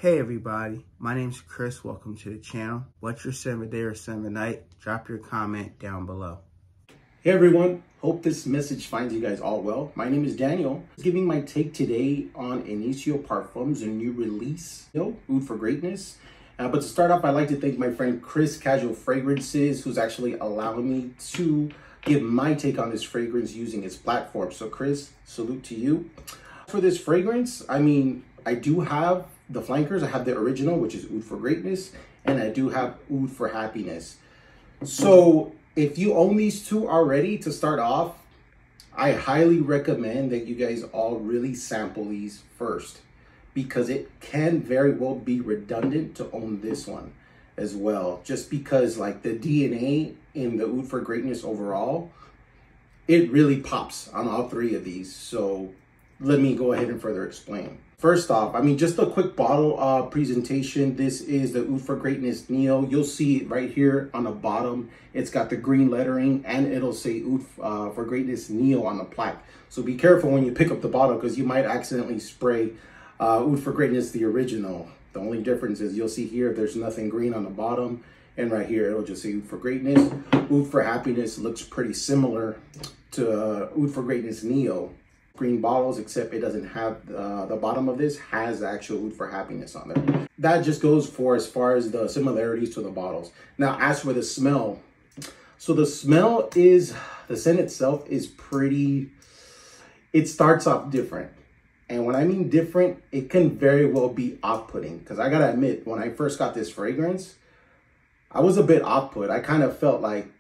Hey everybody, my name's Chris. Welcome to the channel. What's your 7 day or 7 night? Drop your comment down below. Hey everyone, hope this message finds you guys all well. My name is Daniel. Giving my take today on INITIO Parfums, a new release, Oud for Greatness. But to start off, I'd like to thank my friend Chris Casual Fragrances, who's actually allowing me to give my take on this fragrance using his platform. So Chris, salute to you. For this fragrance, I do have the flankers. I have the original, which is Oud for Greatness, and I do have Oud for Happiness. So if you own these two already, to start off, I highly recommend that you guys all really sample these first, because it can very well be redundant to own this one as well. Just because like the DNA in the Oud for Greatness overall, it really pops on all three of these. So let me go ahead and further explain. First off, just a quick bottle presentation. This is the Oud for Greatness Neo. You'll see it right here on the bottom. It's got the green lettering and it'll say Oud for Greatness Neo on the plaque. So be careful when you pick up the bottle because you might accidentally spray Oud for Greatness, the original. The only difference is you'll see here there's nothing green on the bottom, and right here it'll just say Oud for Greatness. Oud for Happiness looks pretty similar to Oud for Greatness Neo. Green bottles, except it doesn't have the bottom of this has the actual Oud for Happiness on there. That just goes for as far as the similarities to the bottles. Now, as for the smell, so the smell is, the scent itself is pretty, it starts off different. And when I mean different, it can very well be off-putting, because I gotta admit, when I first got this fragrance, I was a bit off-put. I kind of felt like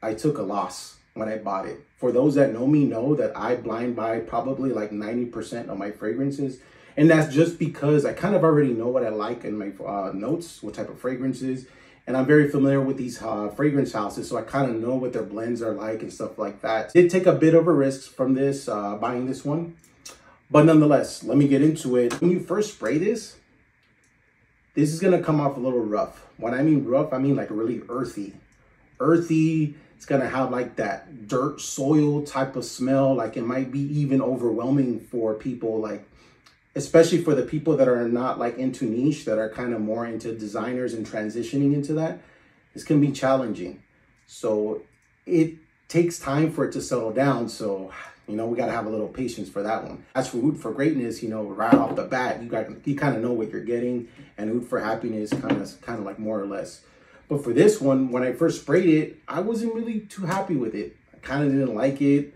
I took a loss when I bought it. For those that know me know that I blind buy probably like 90% of my fragrances. And that's just because I kind of already know what I like in my notes, what type of fragrances. And I'm very familiar with these fragrance houses, so I kind of know what their blends are like and stuff like that. Did take a bit of a risk from this, buying this one. But nonetheless, let me get into it. When you first spray this is gonna come off a little rough. When I mean rough, I mean like really earthy. Earthy. It's gonna have like that dirt soil type of smell. Like it might be even overwhelming for people, like especially for the people that are not like into niche, that are kind of more into designers and transitioning into that. It's gonna be challenging. So it takes time for it to settle down. So, we gotta have a little patience for that one. As for Oud for Greatness, right off the bat, you kind of know what you're getting, and Oud for Happiness kind of like more or less. But for this one, when I first sprayed it, I wasn't really too happy with it. I kind of didn't like it.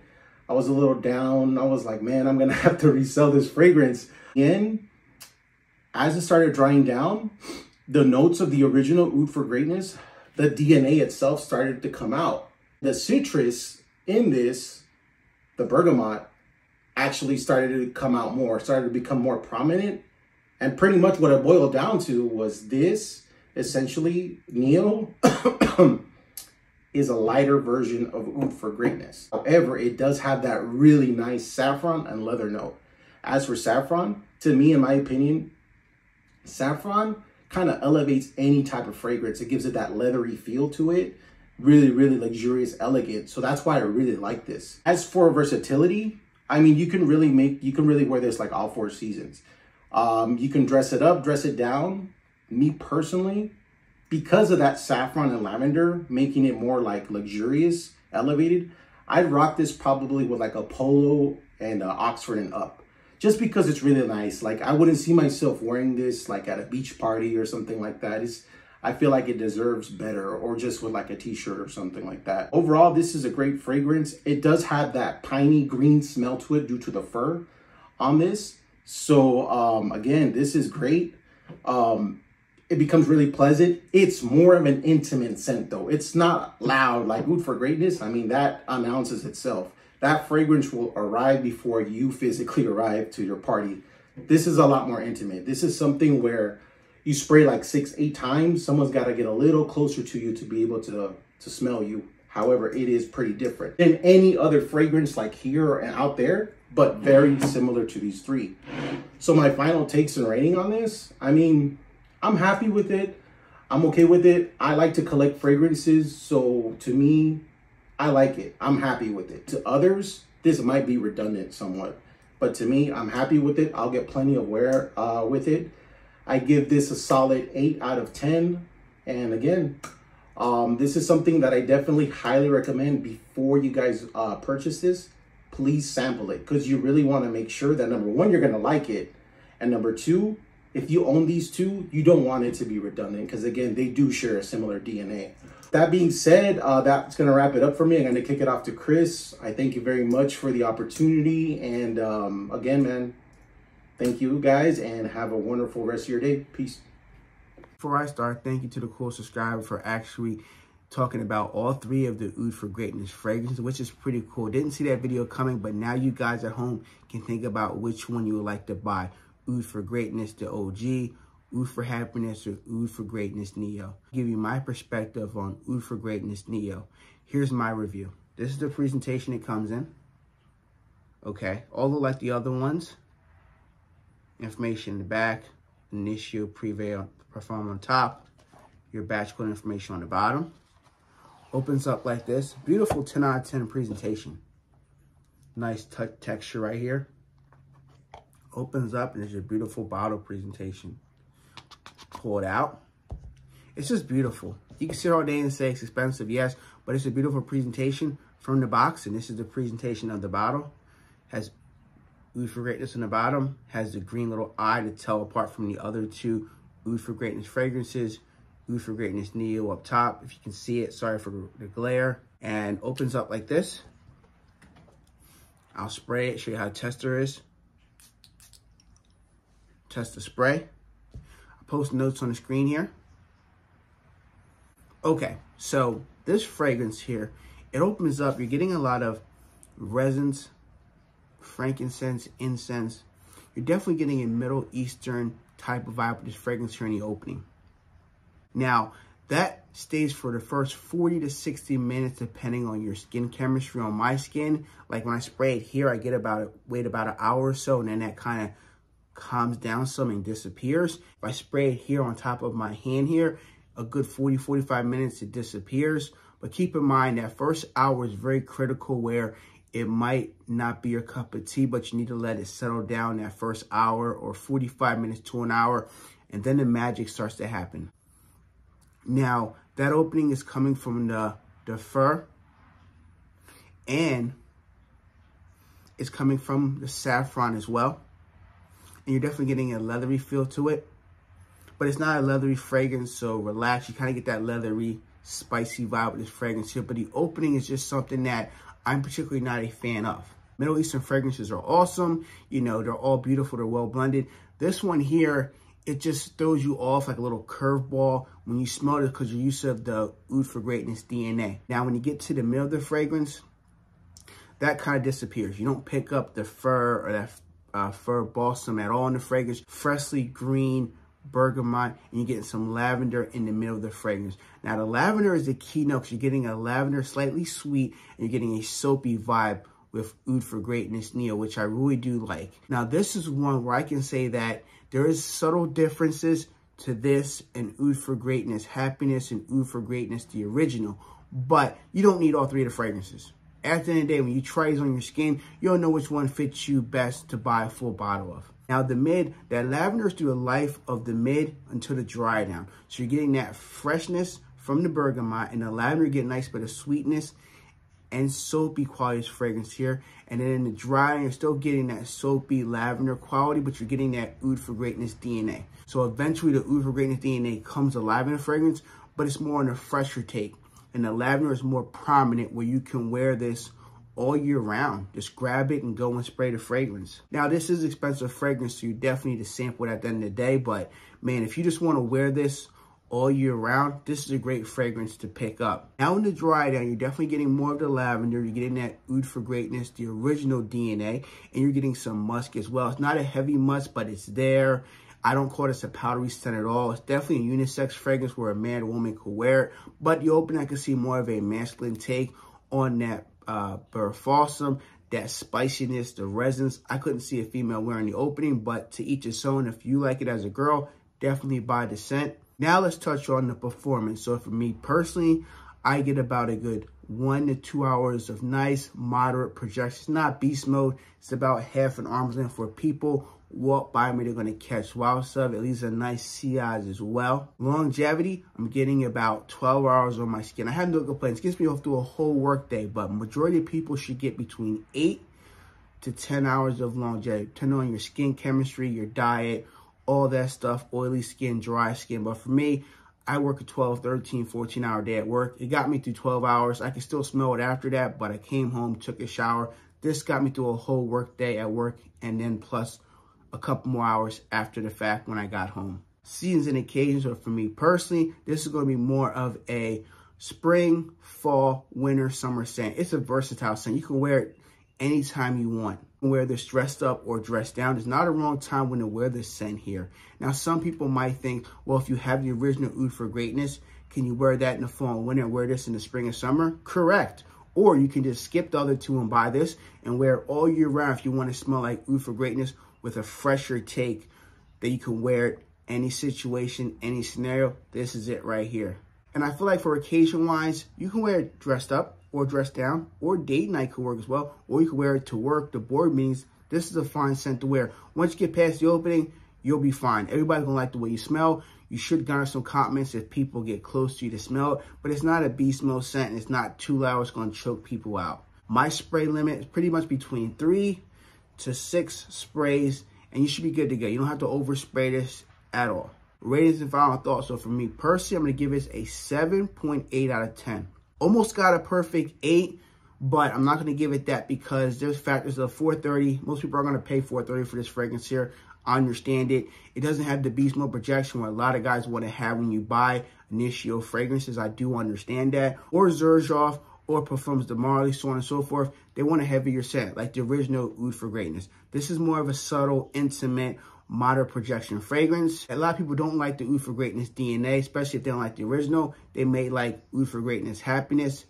I was a little down. I was like, man, I'm going to have to resell this fragrance. And as it started drying down, the notes of the original Oud for Greatness, the DNA itself started to come out. The citrus in this, the bergamot, actually started to come out more, started to become more prominent. And pretty much what it boiled down to was this. Essentially, Neo is a lighter version of Oud for Greatness. However, it does have that really nice saffron and leather note. As for saffron, to me, in my opinion, saffron kind of elevates any type of fragrance. It gives it that leathery feel to it. Really, really luxurious, elegant. So that's why I really like this. As for versatility, you can really wear this like all 4 seasons. You can dress it up, dress it down. Me personally, because of that saffron and lavender, making it more like luxurious, elevated, I'd rock this probably with like a polo and Oxford and up, just because it's really nice. Like I wouldn't see myself wearing this like at a beach party or something like that. I feel like it deserves better, or just with like a t-shirt or something like that. Overall, this is a great fragrance. It does have that piney green smell to it due to the fur on this. So again, this is great. It becomes really pleasant. It's more of an intimate scent though. It's not loud like Oud for Greatness. That announces itself. That fragrance will arrive before you physically arrive to your party. This is a lot more intimate. This is something where you spray like 6-8 times. Someone's got to get a little closer to you to be able to smell you. However, it is pretty different than any other fragrance like here and out there, but very similar to these three. So my final takes and rating on this, I'm happy with it. I'm okay with it. I like to collect fragrances. So to me, I like it. I'm happy with it. To others, this might be redundant somewhat. But to me, I'm happy with it. I'll get plenty of wear with it. I give this a solid 8 out of 10. And again, this is something that I definitely highly recommend before you guys purchase this. Please sample it, because you really want to make sure that number one, you're going to like it. And number two, if you own these two, you don't want it to be redundant, because again, they do share a similar DNA. That being said, that's going to wrap it up for me. I'm going to kick it off to Chris. I thank you very much for the opportunity. And again, man, thank you guys, and have a wonderful rest of your day. Peace. Before I start, thank you to the cool subscriber for actually talking about all three of the Oud for Greatness fragrances, which is pretty cool. Didn't see that video coming, but now you guys at home can think about which one you would like to buy. Oud for Greatness, the OG, Oud for Happiness, or Oud for Greatness Neo. I'll give you my perspective on Oud for Greatness Neo. Here's my review. This is the presentation it comes in. Okay, although like the other ones, information in the back, Initio Prevail Parfum on top, your batch code information on the bottom. Opens up like this. Beautiful 10 out of 10 presentation. Nice texture right here. Opens up and there's a beautiful bottle presentation. Pull it out. It's just beautiful. You can sit all day and say it's expensive, yes, but it's a beautiful presentation from the box. And this is the presentation of the bottle. Has Oud for Greatness on the bottom. Has the green little eye to tell apart from the other two Oud for Greatness fragrances. Oud for Greatness Neo up top, if you can see it. Sorry for the glare. And opens up like this. I'll spray it, show you how a tester is. Test the spray. I'll post notes on the screen here. Okay, so this fragrance here, it opens up. You're getting a lot of resins, frankincense, incense. You're definitely getting a Middle Eastern type of vibe with this fragrance here in the opening. Now, that stays for the first 40 to 60 minutes, depending on your skin chemistry. On my skin, like when I spray it here, I get wait about an hour or so, and then that kind of calms down some and disappears. If I spray it here on top of my hand here, a good 40, 45 minutes, it disappears. But keep in mind that first hour is very critical, where it might not be your cup of tea, but you need to let it settle down that first hour or 45 minutes to an hour, and then the magic starts to happen. Now, that opening is coming from the fur, and it's coming from the saffron as well. And you're definitely getting a leathery feel to it, but it's not a leathery fragrance, so relax. You kind of get that leathery, spicy vibe with this fragrance here, but the opening is just something that I'm particularly not a fan of. Middle Eastern fragrances are awesome. You know, they're all beautiful. They're well blended. This one here, it just throws you off like a little curveball when you smell it, because you're used to the Oud for Greatness DNA. Now, when you get to the middle of the fragrance, that kind of disappears. You don't pick up the fir or that fir balsam at all in the fragrance. Freshly green bergamot, and you're getting some lavender in the middle of the fragrance. Now, the lavender is the key note, because you're getting a lavender, slightly sweet, and you're getting a soapy vibe with Oud for Greatness Neo, which I really do like. Now, this is one where I can say that there is subtle differences to this and Oud for Greatness Happiness and Oud for Greatness the original, but you don't need all three of the fragrances. At the end of the day, when you try these on your skin, you'll know which one fits you best to buy a full bottle of. Now, the mid, that lavender is through the life of the mid until the dry down. So you're getting that freshness from the bergamot, and the lavender, you get a nice bit of sweetness and soapy quality of fragrance here. And then in the dry, you're still getting that soapy lavender quality, but you're getting that Oud for Greatness DNA. So eventually the Oud for Greatness DNA comes alive in the fragrance, but it's more on a fresher take. And the lavender is more prominent, where you can wear this all year round. Just grab it and go and spray the fragrance. Now, this is expensive fragrance, so you definitely need to sample it at the end of the day. But man, if you just want to wear this all year round, this is a great fragrance to pick up. Now in the dry down, you're definitely getting more of the lavender. You're getting that Oud for Greatness, the original DNA, and you're getting some musk as well. It's not a heavy musk, but it's there. I don't call this a powdery scent at all. It's definitely a unisex fragrance where a man or woman could wear it. But you open, I can see more of a masculine take on that balsam, that spiciness, the resins. I couldn't see a female wearing the opening, but to each his own. If you like it as a girl, definitely buy the scent. Now let's touch on the performance. So for me personally, I get about a good 1 to 2 hours of nice, moderate projection. It's not beast mode. It's about half an arm's length for people walk by me, they're going to catch wild stuff. It leaves a nice sea eyes as well. Longevity, I'm getting about 12 hours on my skin. I have no complaints. It gets me off through a whole work day, but majority of people should get between 8 to 10 hours of longevity, depending on your skin chemistry, your diet, all that stuff, oily skin, dry skin. But for me, I work a 12, 13, 14-hour day at work. It got me through 12 hours. I can still smell it after that, but I came home, took a shower. This got me through a whole work day at work, and then plus a couple more hours after the fact when I got home. Seasons and occasions, but for me personally, this is going to be more of a spring, fall, winter, summer scent. It's a versatile scent. You can wear it anytime you want. You can wear this dressed up or dressed down. There's not a wrong time when to wear this scent here. Now, some people might think, well, if you have the original Oud for Greatness, can you wear that in the fall and winter and wear this in the spring and summer? Correct. Or you can just skip the other two and buy this and wear it all year round if you want to smell like Oud for Greatness with a fresher take that you can wear it any situation, any scenario. This is it right here. And I feel like for occasion-wise, you can wear it dressed up or dressed down, or date night could work as well, or you can wear it to work, the board meetings. This is a fine scent to wear. Once you get past the opening, you'll be fine. Everybody's gonna like the way you smell. You should garner some compliments if people get close to you to smell it, but it's not a beast mode scent, and it's not too loud, it's gonna choke people out. My spray limit is pretty much between 3 to 6 sprays, and you should be good to go. You don't have to overspray this at all. Ratings and final thoughts. So for me personally, I'm gonna give this a 7.8 out of 10. Almost got a perfect 8, but I'm not going to give it that because there's factors of $4.30. Most people are going to pay $4.30 for this fragrance here. I understand it. It doesn't have the beast mode projection where a lot of guys want to have when you buy INITIO fragrances. I do understand that. Or Xerjoff or Parfums de Marly, so on and so forth. They want a heavier scent, like the original Oud for Greatness. This is more of a subtle, intimate, moderate projection fragrance. A lot of people don't like the Oud for Greatness DNA, especially if they don't like the original. They may like Oud for Greatness Happiness.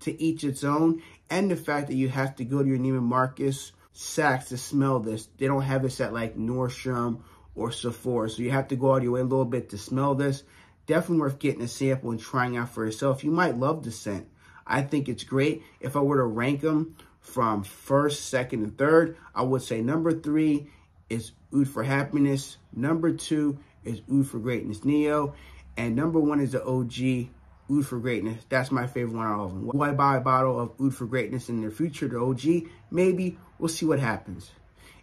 To each its own. And the fact that you have to go to your Neiman Marcus, Saks to smell this. They don't have this at like Nordstrom or Sephora. So you have to go out of your way a little bit to smell this. Definitely worth getting a sample and trying out for yourself. You might love the scent. I think it's great. If I were to rank them from first, second, and third, I would say number 3 is Oud for Happiness. Number 2 is Oud for Greatness Neo. And number 1 is the OG Oud for Greatness. That's my favorite one out of them. Will I buy a bottle of Oud for Greatness in the future, the OG? Maybe. We'll see what happens.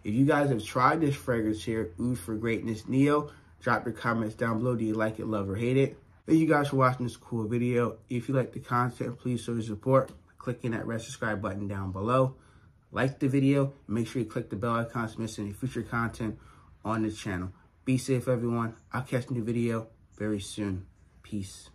If you guys have tried this fragrance here, Oud for Greatness Neo, drop your comments down below. Do you like it, love, or hate it? Thank you guys for watching this cool video. If you like the content, please show your support. Clicking that red subscribe button down below. Like the video. Make sure you click the bell icon to miss any future content on the channel. Be safe, everyone. I'll catch you in the video very soon. Peace.